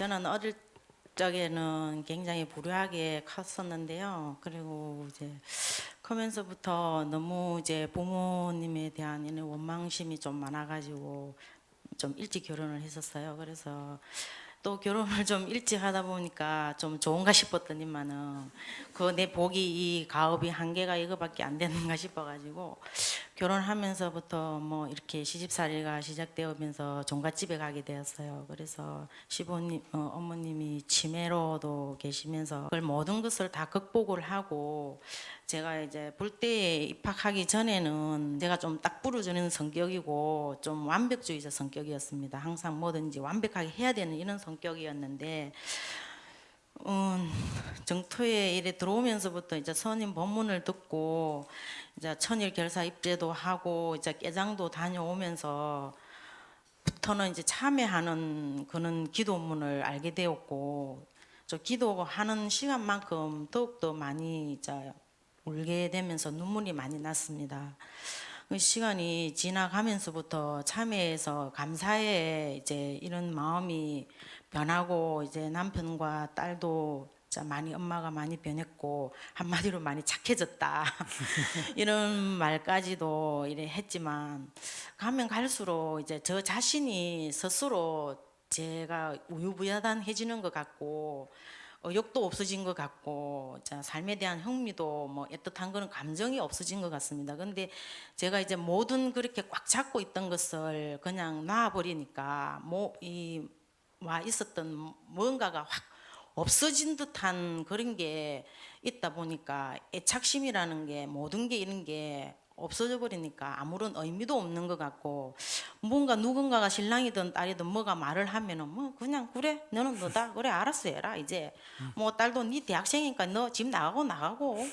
저는 어릴 적에는 굉장히 부유하게 컸었는데요. 그리고 이제 크면서부터 너무 이제 부모님에 대한 이런 원망심이 좀 많아가지고 좀 일찍 결혼을 했었어요. 그래서 또 결혼을 좀 일찍 하다 보니까 좀 좋은가 싶었더니만은 그 내 복이 이 가업이 한계가 이거밖에 안 되는가 싶어가지고 결혼하면서부터 뭐 이렇게 시집살이가 시작되면서 종갓집에 가게 되었어요. 그래서 시부님, 어머님이 치매로도 계시면서 그걸 모든 것을 다 극복을 하고 제가 이제 불대에 입학하기 전에는 제가 좀 딱 부러지는 성격이고 좀 완벽주의자 성격이었습니다. 항상 뭐든지 완벽하게 해야 되는 이런 성격이었는데 정토에 이래 들어오면서부터 이제 선임 법문을 듣고 이제 천일 결사 입제도 하고 이제 깨장도 다녀오면서 부터는 이제 참회하는 그런 기도문을 알게 되었고 저 기도하는 시간만큼 더욱더 많이 이제 울게 되면서 눈물이 많이 났습니다. 그 시간이 지나가면서부터 참회해서 감사에 이제 이런 마음이 변하고 이제 남편과 딸도 진짜 많이 엄마가 많이 변했고 한마디로 많이 착해졌다 이런 말까지도 이래 했지만 가면 갈수록 이제 저 자신이 스스로 제가 우유부단해지는 것 같고 욕도 없어진 것 같고 자 삶에 대한 흥미도 뭐 애틋한 그런 감정이 없어진 것 같습니다. 근데 제가 이제 모든 그렇게 꽉 잡고 있던 것을 그냥 놔버리니까 와 있었던 뭔가가 확 없어진 듯한 그런 게 있다 보니까 애착심이라는 게 모든 게 이런 게 없어져 버리니까 아무런 의미도 없는 것 같고 뭔가 누군가가 신랑이든 딸이든 뭐가 말을 하면은 뭐 그냥 그래 너는 너다 그래 알았어 해라 이제 뭐 딸도 네 대학생이니까 너 집 나가고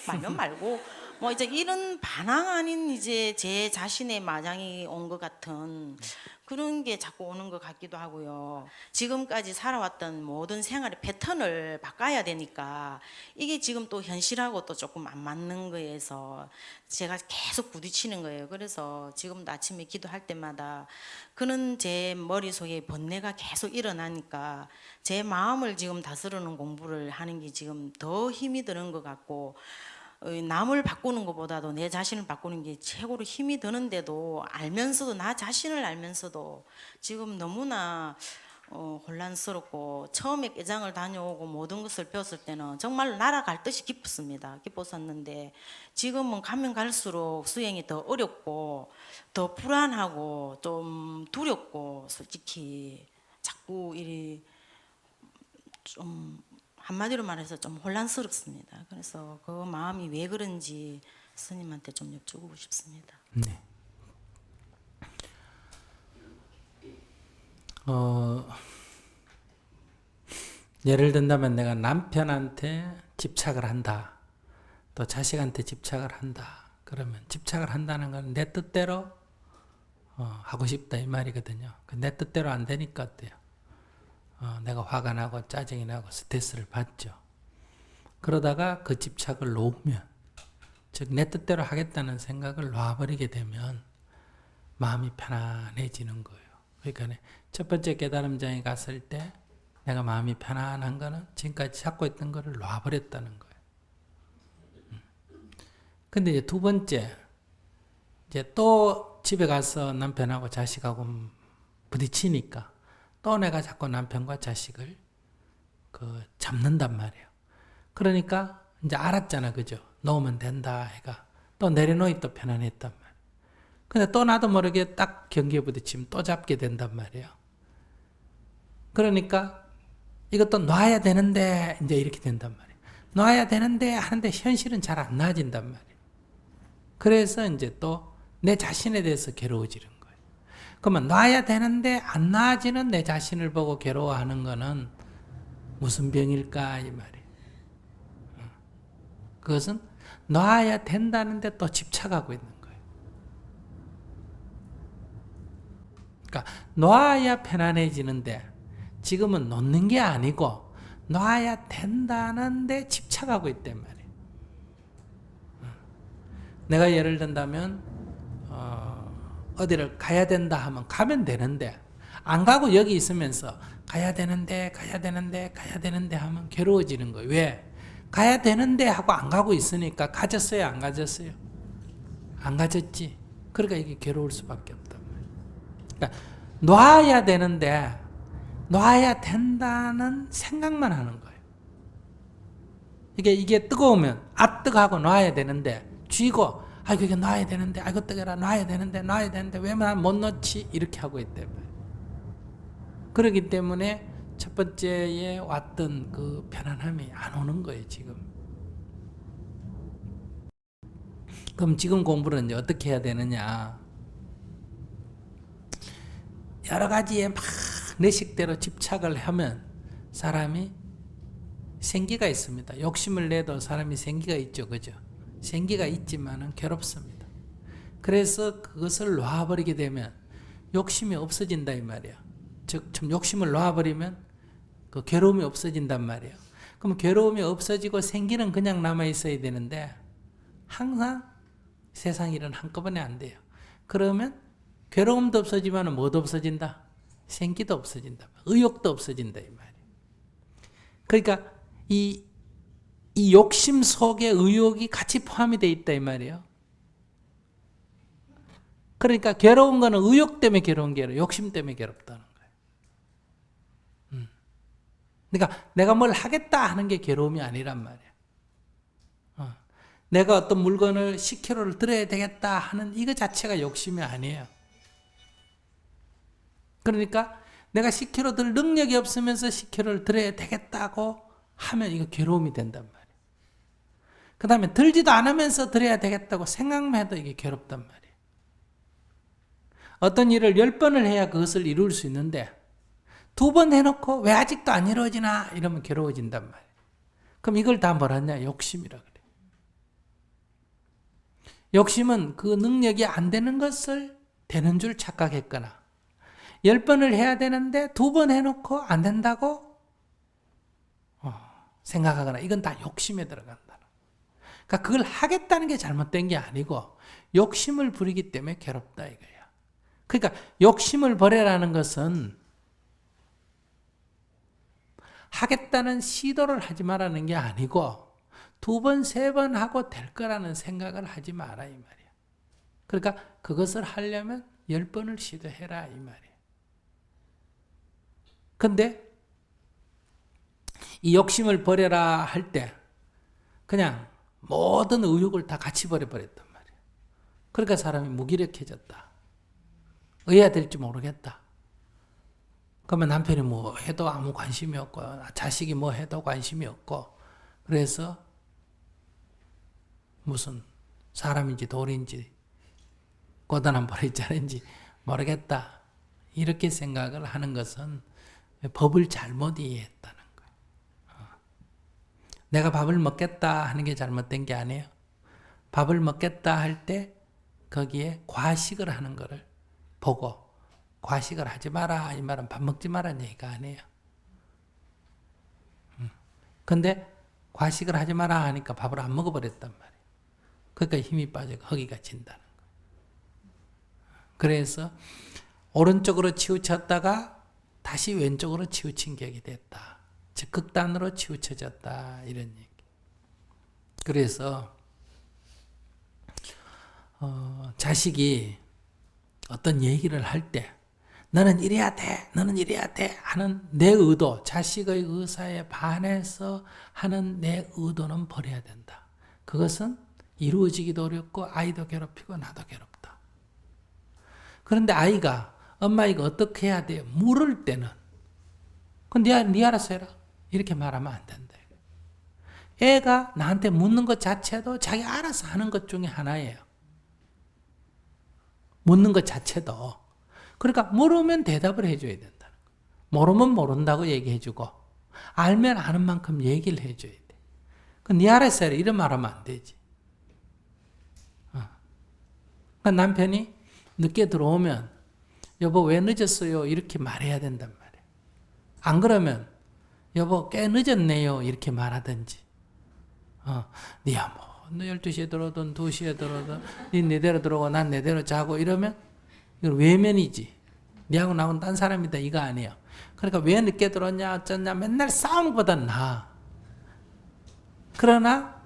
말면 말고 뭐 이제 이런 반항 아닌 이제 제 자신의 마장이 온 것 같은 그런 게 자꾸 오는 것 같기도 하고요. 지금까지 살아왔던 모든 생활의 패턴을 바꿔야 되니까 이게 지금 또 현실하고 또 조금 안 맞는 거에서 제가 계속 부딪히는 거예요. 그래서 지금도 아침에 기도할 때마다 그런 제 머릿속에 번뇌가 계속 일어나니까 제 마음을 지금 다스리는 공부를 하는 게 지금 더 힘이 드는 것 같고 남을 바꾸는 것보다도 내 자신을 바꾸는 게 최고로 힘이 드는데도 알면서도 나 자신을 알면서도 지금 너무나 혼란스럽고 처음에 깨장을 다녀오고 모든 것을 배웠을 때는 정말 날아갈 듯이 기뻤었는데 지금은 가면 갈수록 수행이 더 어렵고 더 불안하고 좀 두렵고 솔직히 자꾸 이리 좀 한마디로 말해서 좀 혼란스럽습니다. 그래서 그 마음이 왜 그런지 스님한테 좀 여쭈고 싶습니다. 네. 예를 든다면 내가 남편한테 집착을 한다. 또 자식한테 집착을 한다. 그러면 집착을 한다는 건 내 뜻대로 하고 싶다 이 말이거든요. 내 뜻대로 안 되니까 어때요? 내가 화가 나고 짜증이 나고 스트레스를 받죠. 그러다가 그 집착을 놓으면 즉 내 뜻대로 하겠다는 생각을 놔버리게 되면 마음이 편안해지는 거예요. 그러니까 첫 번째 깨달음장에 갔을 때 내가 마음이 편안한 거는 지금까지 잡고 있던 거를 놔버렸다는 거예요. 근데 이제 두 번째, 이제 또 집에 가서 남편하고 자식하고 부딪히니까 또 내가 자꾸 남편과 자식을 잡는단 말이에요. 그러니까 이제 알았잖아, 그죠? 놓으면 된다 해가 또 내려놓이 또 편안했단 말이에요. 근데 또 나도 모르게 딱 경계에 부딪히면 또 잡게 된단 말이에요. 그러니까 이것도 놔야 되는데 이제 이렇게 된단 말이에요. 놔야 되는데 하는데 현실은 잘 안 나아진단 말이에요. 그래서 이제 또 내 자신에 대해서 괴로워지는 거예요. 그러면 놔야 되는데 안 나아지는 내 자신을 보고 괴로워하는 거는 무슨 병일까 이 말이에요. 그것은 놔야 된다는데 또 집착하고 있는 거예요. 그러니까 놔야 편안해지는데 지금은 놓는 게 아니고 놔야 된다는데 집착하고 있단 말이에요. 내가 예를 든다면 어디를 가야 된다 하면 가면 되는데 안 가고 여기 있으면서 가야 되는데 하면 괴로워지는 거예요. 왜? 가야 되는데 하고 안 가고 있으니까 가졌어요, 안 가졌어요? 안 가졌지. 그러니까 이게 괴로울 수밖에 없단 말이에요. 그러니까 놔야 되는데 놔야 된다는 생각만 하는 거예요. 이게 뜨거우면 뜨거하고 놔야 되는데 쥐고 아이고 이게 놔야 되는데 아이고 뜨거라 놔야 되는데 왜 난 못 놓지 이렇게 하고 있단 말이에요. 그렇기 때문에 첫 번째에 왔던 그 편안함이 안 오는 거예요, 지금. 그럼 지금 공부를 이제 어떻게 해야 되느냐? 여러 가지에 막 내 식대로 집착을 하면 사람이 생기가 있습니다. 욕심을 내도 사람이 생기가 있죠, 그죠? 생기가 있지만은 괴롭습니다. 그래서 그것을 놔버리게 되면 욕심이 없어진다 이 말이야. 즉, 좀 욕심을 놔버리면 그 괴로움이 없어진단 말이에요. 그럼 괴로움이 없어지고 생기는 그냥 남아 있어야 되는데 항상 세상 일은 한꺼번에 안 돼요. 그러면 괴로움도 없어지면 뭐도 없어진다? 생기도 없어진다. 의욕도 없어진다 이 말이에요. 그러니까 이 욕심 속에 의욕이 같이 포함이 되어 있다 이 말이에요. 그러니까 괴로운 거는 의욕 때문에 괴로운 게 아니라 욕심 때문에 괴롭다는 거예요. 그러니까 내가 뭘 하겠다 하는 게 괴로움이 아니란 말이에요. 내가 어떤 물건을 10kg를 들어야 되겠다 하는 이거 자체가 욕심이 아니에요. 그러니까 내가 10kg 들 능력이 없으면서 10kg를 들어야 되겠다고 하면 이거 괴로움이 된단 말이에요. 그 다음에 들지도 않으면서 들어야 되겠다고 생각만 해도 이게 괴롭단 말이에요. 어떤 일을 10번을 해야 그것을 이룰 수 있는데 2번 해놓고 왜 아직도 안 이루어지나 이러면 괴로워진단 말이에요. 그럼 이걸 다 뭐라냐? 욕심이라 그래요. 욕심은 그 능력이 안 되는 것을 되는 줄 착각했거나 10번을 해야 되는데 2번 해놓고 안 된다고 생각하거나 이건 다 욕심에 들어간다. 그러니까 그걸 하겠다는 게 잘못된 게 아니고 욕심을 부리기 때문에 괴롭다 이거야. 그러니까 욕심을 버려라는 것은 하겠다는 시도를 하지 말라는 게 아니고 2번, 3번 하고 될 거라는 생각을 하지 마라 이 말이야. 그러니까 그것을 하려면 10번을 시도해라 이 말이야. 근데 이 욕심을 버려라 할 때 그냥 모든 의욕을 다 같이 버려버렸단 말이야. 그러니까 사람이 무기력해졌다. 어해야 될지 모르겠다. 그러면 남편이 뭐 해도 아무 관심이 없고 자식이 뭐 해도 관심이 없고 그래서 무슨 사람인지 돌인지 고단한 버리자인지 모르겠다. 이렇게 생각을 하는 것은 법을 잘못 이해했다는 거예요. 내가 밥을 먹겠다 하는 게 잘못된 게 아니에요. 밥을 먹겠다 할 때 거기에 과식을 하는 거를 보고 과식을 하지 마라 이 말은 밥 먹지 마라는 얘기가 아니에요. 근데 과식을 하지 마라 하니까 밥을 안 먹어버렸단 말이에요. 그러니까 힘이 빠지고 허기가 진다는 거예요. 그래서 오른쪽으로 치우쳤다가 다시 왼쪽으로 치우친 격이 됐다. 즉 극단으로 치우쳐졌다 이런 얘기. 그래서 자식이 어떤 얘기를 할 때 너는 이래야 돼, 너는 이래야 돼 하는 내 의도, 자식의 의사에 반해서 하는 내 의도는 버려야 된다. 그것은 이루어지기도 어렵고 아이도 괴롭히고 나도 괴롭다. 그런데 아이가 엄마 이거 어떻게 해야 돼? 물을 때는 그건 네 알아서 해라. 이렇게 말하면 안 된다. 애가 나한테 묻는 것 자체도 자기 알아서 하는 것 중에 하나예요. 묻는 것 자체도. 그러니까 모르면 대답을 해줘야 된다는 거예요. 모르면 모른다고 얘기해주고 알면 아는 만큼 얘기를 해줘야 돼. 네 알아서 해라. 이런 말하면 안 되지. 그러니까 남편이 늦게 들어오면 여보 왜 늦었어요? 이렇게 말해야 된단 말이에요. 안 그러면 여보 꽤 늦었네요. 이렇게 말하든지. 니야 너 12시에 들어오든 2시에 들어오든 니 내대로 들어오고 난 내대로 자고 이러면 이건 외면이지. 니하고 나하고는 딴 사람이다 이거 아니에요. 그러니까 왜 늦게 들어왔냐 어쩌냐 맨날 싸우는 것보다 나아. 그러나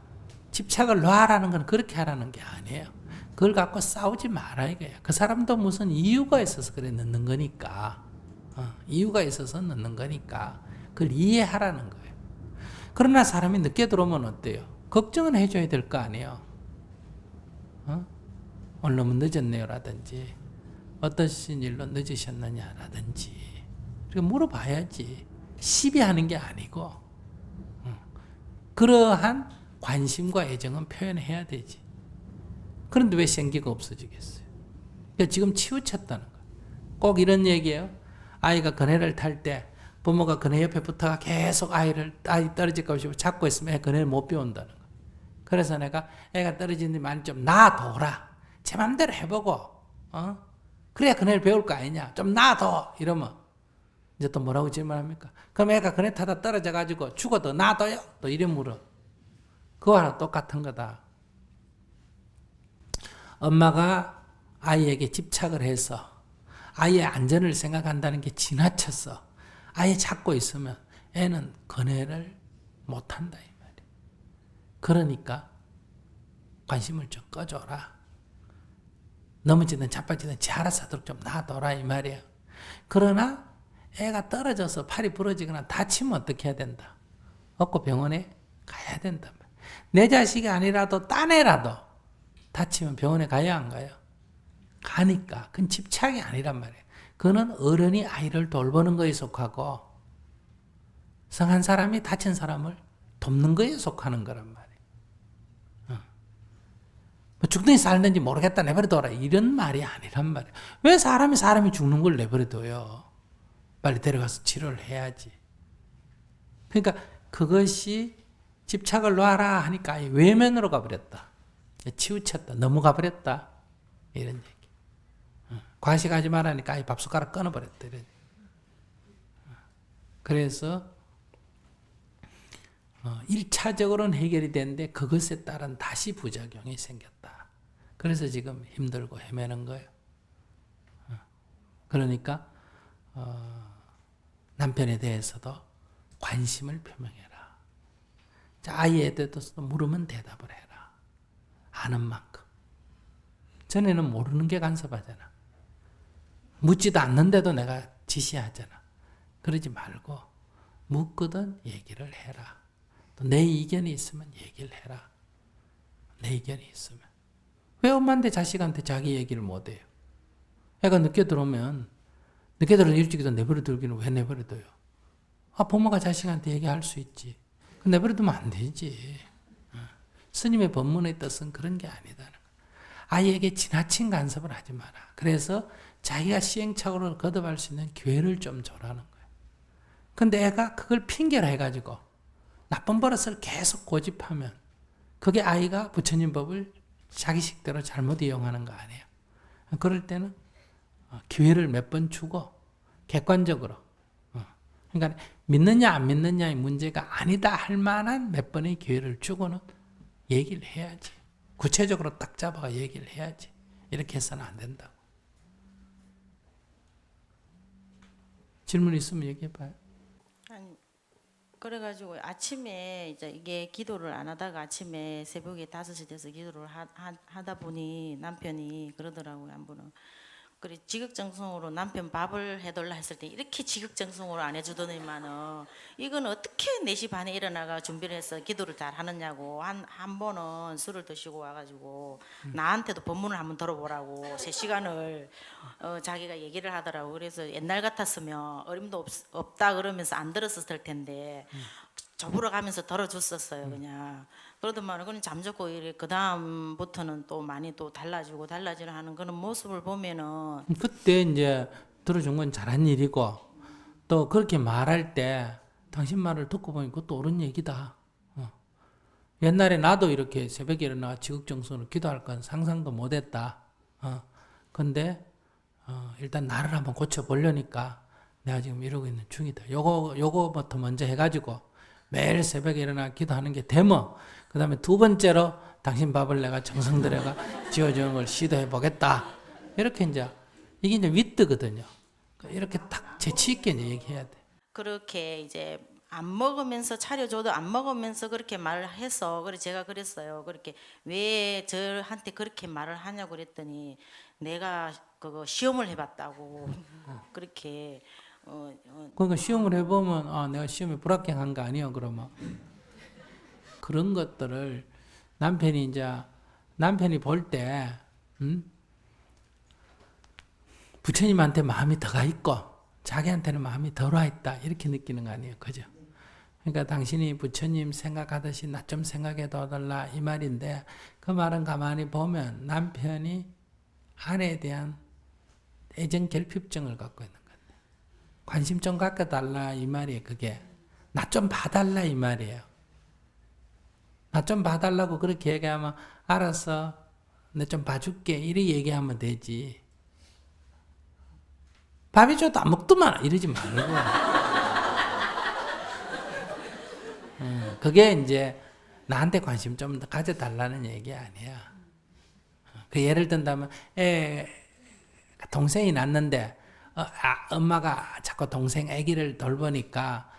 집착을 놔라는 건 그렇게 하라는 게 아니에요. 그걸 갖고 싸우지 마라 이거야. 그 사람도 무슨 이유가 있어서 그래 늦는 거니까. 이유가 있어서 늦는 거니까 그걸 이해하라는 거예요. 그러나 사람이 늦게 들어오면 어때요? 걱정은 해줘야 될 거 아니에요. 오늘 너무 늦었네요 라든지 어떠신 일로 늦으셨느냐 라든지 그렇게 물어봐야지. 시비하는 게 아니고 그러한 관심과 애정은 표현해야 되지. 그런데 왜 생기가 없어지겠어요? 그러니까 지금 치우쳤다는 거예요. 꼭 이런 얘기예요. 아이가 그네를 탈 때 부모가 그네 옆에 붙어가 계속 아이 떨어질까 봐 잡고 있으면 그네를 못 배운다는 거예요. 그래서 내가 애가 떨어지는데 많이 좀 놔둬라. 제 맘대로 해보고 그래야 그네를 배울 거 아니냐. 좀 놔둬 이러면 이제 또 뭐라고 질문합니까? 그럼 애가 그네 타다 떨어져가지고 죽어도 놔둬요? 또 이래 물어. 그거랑 똑같은 거다. 엄마가 아이에게 집착을 해서 아이의 안전을 생각한다는 게 지나쳤어. 아이 잡고 있으면 애는 그네를 못한다 이 말이야. 그러니까 관심을 좀 꺼줘라. 넘어지든 자빠지든 지 알아서 하도록 좀 놔둬라 이 말이야. 그러나 애가 떨어져서 팔이 부러지거나 다치면 어떻게 해야 된다? 얻고 병원에 가야 된다. 내 자식이 아니라도 딴 애라도 다치면 병원에 가야 안 가요? 가니까. 그건 집착이 아니란 말이에요. 그거는 어른이 아이를 돌보는 거에 속하고 성한 사람이 다친 사람을 돕는 거에 속하는 거란 말이에요. 뭐 죽든지 살든지 모르겠다 내버려둬라 이런 말이 아니란 말이에요. 왜 사람이 죽는 걸 내버려둬요? 빨리 데려가서 치료를 해야지. 그러니까 그것이 집착을 놔라 하니까 외면으로 가버렸다. 치우쳤다. 너무 가버렸다. 이런 얘기. 과식하지 말라니까 밥 숟가락 끊어버렸다. 이런. 그래서 1차적으로는 해결이 되는데 그것에 따른 다시 부작용이 생겼다. 그래서 지금 힘들고 헤매는 거예요. 그러니까 남편에 대해서도 관심을 표명해라. 자, 아이에 대해서도 물으면 대답을 해라. 아는 만큼. 전에는 모르는 게 간섭하잖아. 묻지도 않는데도 내가 지시하잖아. 그러지 말고 묻거든 얘기를 해라. 또 내 의견이 있으면 얘기를 해라. 내 의견이 있으면. 왜 엄마한테 자식한테 자기 얘기를 못해요? 애가 늦게 들어오면 늦게 들어오면 일찍 내버려두기는 왜 내버려둬요? 부모가 자식한테 얘기할 수 있지. 내버려두면 안 되지. 스님의 법문의 뜻은 그런 게 아니다는 거야. 아이에게 지나친 간섭을 하지 마라. 그래서 자기가 시행착오를 거듭할 수 있는 기회를 좀 줘라는 거예요. 근데 애가 그걸 핑계로 해가지고 나쁜 버릇을 계속 고집하면 그게 아이가 부처님 법을 자기식대로 잘못 이용하는 거 아니에요. 그럴 때는 기회를 몇 번 주고 객관적으로 그러니까 믿느냐 안 믿느냐의 문제가 아니다 할 만한 몇 번의 기회를 주고는 얘기를 해야지. 구체적으로 딱 잡아가 얘기를 해야지. 이렇게 해서는 안 된다고. 질문 있으면 얘기해봐요. 아니, 그래가지고 아침에 이제 이게 기도를 안 하다가 아침에 새벽에 5시 돼서 기도를 하다 보니 남편이 그러더라고요. 한 번은. 그래 지극정성으로 남편 밥을 해달라 했을 때 이렇게 지극정성으로 안 해주더니만은 이건 어떻게 4시 반에 일어나가 준비를 해서 기도를 잘 하느냐고 한 번은 술을 드시고 와가지고 나한테도 법문을 한번 들어보라고 3시간을 자기가 얘기를 하더라고. 그래서 옛날 같았으면 어림도 없다 그러면서 안 들었을 텐데 저보러 가면서 들어줬었어요. 그냥 그러더만 그건 잠적고 이래 그 다음부터는 또 많이 또 달라지는 하는 그런 모습을 보면은 그때 이제 들어준 건 잘한 일이고 또 그렇게 말할 때 당신 말을 듣고 보니 그것도 옳은 얘기다. 옛날에 나도 이렇게 새벽에 일어나 지극정성으로 기도할 건 상상도 못했다. 근데 일단 나를 한번 고쳐보려니까 내가 지금 이러고 있는 중이다. 요거부터 먼저 해가지고 매일 새벽에 일어나 기도하는 게 되면 그 다음에 2번째로 당신 밥을 내가 정성 들여가 지어주는 걸 시도해 보겠다. 이렇게 이제 이게 이제 윗드거든요. 이렇게 딱 재치 있게 이제 얘기해야 돼. 그렇게 이제 안 먹으면서 차려줘도 안 먹으면서 그렇게 말을 해서 그래 제가 그랬어요. 그렇게 왜 저한테 그렇게 말을 하냐고 그랬더니 내가 그거 시험을 해봤다고 그렇게 그러니까 시험을 해보면 아 내가 시험에 불합격한 거 아니야 그러면 그런 것들을 남편이 볼 때 부처님한테 마음이 더 가 있고 자기한테는 마음이 덜 와 있다 이렇게 느끼는 거 아니에요, 그죠? 그러니까 당신이 부처님 생각하듯이 나 좀 생각해 둬달라 이 말인데 그 말은 가만히 보면 남편이 아내에 대한 애정 결핍증을 갖고 있는 거예요. 관심 좀 갖게 달라 이 말이에요. 그게 나 좀 봐달라 이 말이에요. 나 좀 봐달라고 그렇게 얘기하면 알았어 내 좀 봐줄게 이렇게 얘기하면 되지. 밥이 줘도 안 먹더만 이러지 말고 그게 이제 나한테 관심 좀 더 가져달라는 얘기 아니야. 그 예를 든다면 동생이 낳는데 엄마가 자꾸 동생 아기를 돌보니까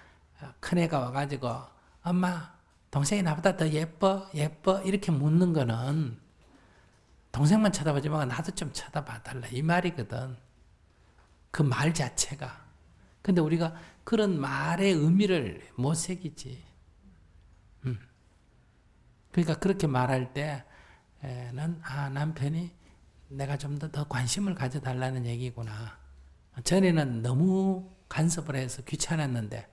큰애가 와가지고 엄마 동생이 나보다 더 예뻐 이렇게 묻는 거는 동생만 쳐다보지 말고 나도 좀 쳐다봐달라 이 말이거든. 그 말 자체가. 근데 우리가 그런 말의 의미를 못 새기지. 그러니까 그렇게 말할 때는 남편이 내가 좀 더 관심을 가져달라는 얘기구나. 전에는 너무 간섭을 해서 귀찮았는데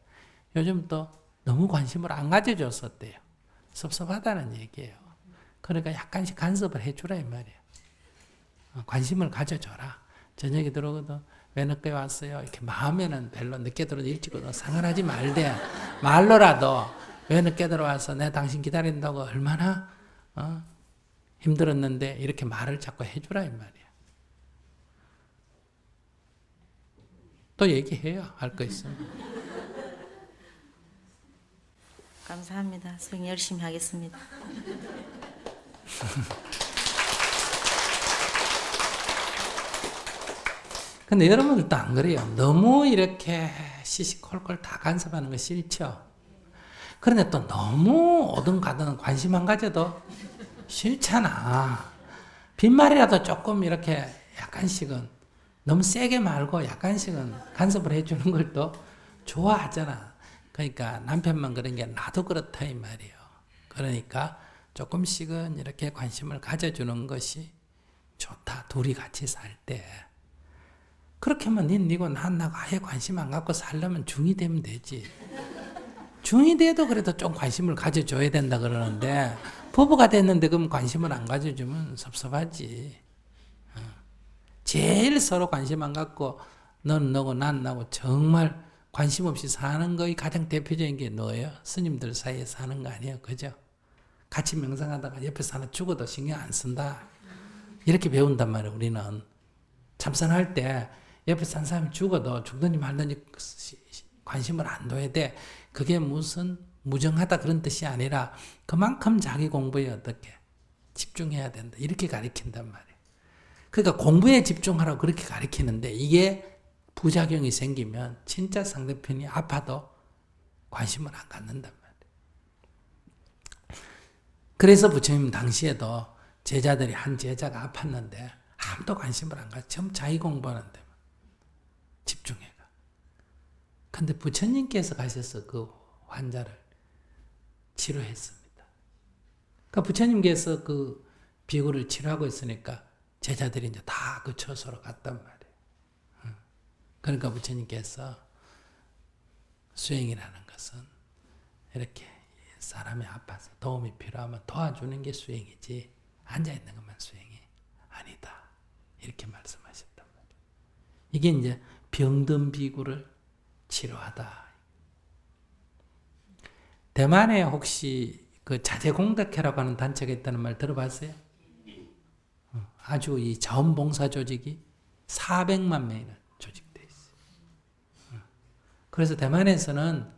요즘 또 너무 관심을 안 가져줬었대요. 섭섭하다는 얘기예요. 그러니까 약간씩 간섭을 해주라 이 말이에요. 관심을 가져줘라. 저녁에 들어오거든 왜 늦게 왔어요? 이렇게 마음에는 별로 늦게 들어도 일찍 오든 상관하지 말되 말로라도 왜 늦게 들어와서 내가 당신 기다린다고 얼마나 힘들었는데 이렇게 말을 자꾸 해주라 이 말이야. 또 얘기해요. 할 거 있으면. 감사합니다. 수행 열심히 하겠습니다. 근데 여러분들도 안 그래요. 너무 이렇게 시시콜콜 다 간섭하는 거 싫죠? 그런데 또 너무 오든 가든 관심 안 가져도 싫잖아. 빈말이라도 조금 이렇게 약간씩은 너무 세게 말고 약간씩은 간섭을 해주는 걸 또 좋아하잖아. 그러니까 남편만 그런 게 나도 그렇다 이 말이에요. 그러니까 조금씩은 이렇게 관심을 가져주는 것이 좋다. 둘이 같이 살 때. 그렇게 하면 니고 난 나고 아예 관심 안 갖고 살려면 중이 되면 되지. 중이 돼도 그래도 좀 관심을 가져줘야 된다 그러는데 부부가 됐는데 그럼 관심을 안 가져주면 섭섭하지. 제일 서로 관심 안 갖고 넌 너고 난 나고 정말 관심 없이 사는 거의 가장 대표적인 게 너예요. 스님들 사이에 사는 거 아니에요. 그죠? 같이 명상하다가 옆에서 하나 죽어도 신경 안 쓴다. 이렇게 배운단 말이에요. 우리는. 참선할 때 옆에서 한 사람이 죽어도 죽든지 말든지 관심을 안 둬야 돼. 그게 무슨 무정하다 그런 뜻이 아니라 그만큼 자기 공부에 어떻게 집중해야 된다. 이렇게 가르친단 말이에요. 그러니까 공부에 집중하라고 그렇게 가르치는데 이게 부작용이 생기면 진짜 상대편이 아파도 관심을 안 갖는단 말이에요. 그래서 부처님 당시에도 제자들이 한 제자가 아팠는데 아무도 관심을 안 갖고 전부 자기 공부하는데 집중해가. 근데 부처님께서 가셔서 그 환자를 치료했습니다. 그러니까 부처님께서 그 비구를 치료하고 있으니까 제자들이 이제 다 그 처소로 갔단 말이에요. 그러니까 부처님께서 수행이라는 것은 이렇게 사람이 아파서 도움이 필요하면 도와주는 게 수행이지 앉아있는 것만 수행이 아니다. 이렇게 말씀하셨단 말이에요. 이게 이제 병든 비구를 치료하다. 대만에 혹시 그 자재공덕회라고 하는 단체가 있다는 말 들어봤어요? 아주 이 자원봉사 조직이 400만 명이나 조직되어 있어요. 그래서 대만에서는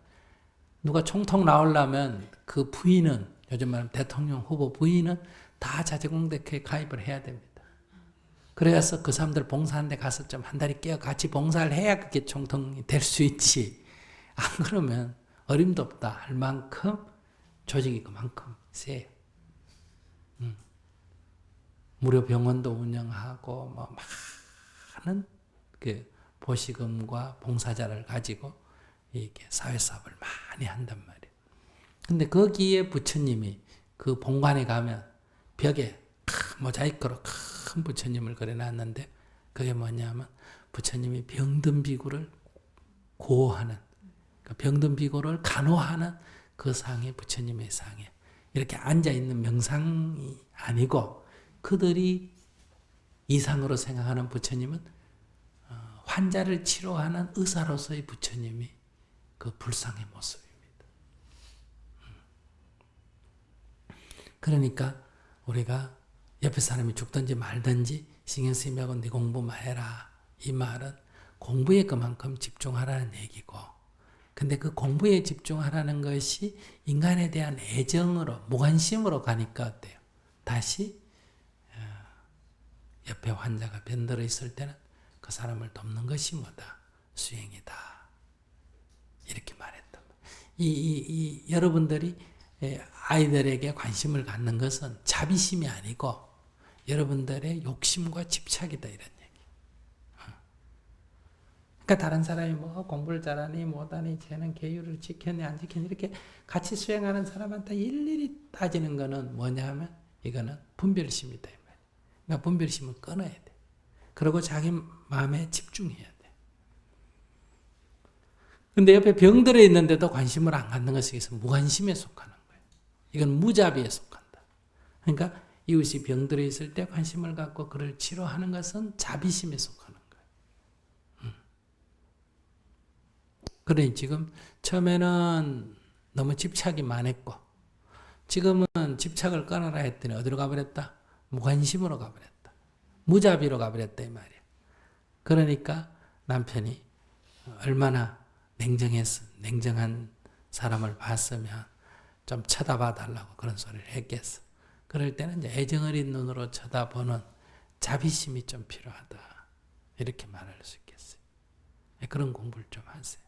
누가 총통 나오려면 그 부인은 요즘 말하면 대통령 후보 부인은 다 자재공덕회에 가입을 해야 됩니다. 그래서 그 사람들 봉사하는 데 가서 좀 한 다리 끼어 같이 봉사를 해야 그게 총통이 될 수 있지. 안 그러면 어림도 없다 할 만큼 조직이 그만큼 세요. 무료 병원도 운영하고 뭐 많은 그 보시금과 봉사자를 가지고 이렇게 사회사업을 많이 한단 말이에요. 근데 거기에 부처님이 그 본관에 가면 벽에 큰 모자이크로 큰 부처님을 그려놨는데 그게 뭐냐면 부처님이 병든 비구를 고호하는 그 병든 비구를 간호하는 그 상이 부처님의 상이에요. 이렇게 앉아있는 명상이 아니고 그들이 이상으로 생각하는 부처님은 환자를 치료하는 의사로서의 부처님이 그 불상의 모습입니다. 그러니까 우리가 옆에 사람이 죽든지 말든지 신경 쓰지 말고 네 공부만 해라. 이 말은 공부에 그만큼 집중하라는 얘기고 근데 그 공부에 집중하라는 것이 인간에 대한 애정으로 무관심으로 가니까 어때요? 다시 옆에 환자가 병들어 있을 때는 그 사람을 돕는 것이 뭐다? 수행이다. 이렇게 말했단 말이에요. 여러분들이 아이들에게 관심을 갖는 것은 자비심이 아니고 여러분들의 욕심과 집착이다 이런 얘기. 그러니까 다른 사람이 뭐 공부를 잘하니 못하니 쟤는 계율을 지켰니 안 지켰니 이렇게 같이 수행하는 사람한테 일일이 따지는 거는 뭐냐 하면 이거는 분별심이다. 그러니까 분별심을 끊어야 돼. 그리고 자기 마음에 집중해야 돼. 근데 옆에 병들어 있는데도 관심을 안 갖는 것이 무관심에 속하는 거예요. 이건 무자비에 속한다. 그러니까 이웃이 병들어 있을 때 관심을 갖고 그를 치료하는 것은 자비심에 속하는 거예요. 그러니 지금 처음에는 너무 집착이 많았고 지금은 집착을 끊어라 했더니 어디로 가버렸다? 무관심으로 가버렸다. 무자비로 가버렸다 이 말이야. 그러니까 남편이 얼마나 냉정한 사람을 봤으면 좀 쳐다봐 달라고 그런 소리를 했겠어. 그럴 때는 이제 애정어린 눈으로 쳐다보는 자비심이 좀 필요하다. 이렇게 말할 수 있겠어요. 그런 공부를 좀 하세요.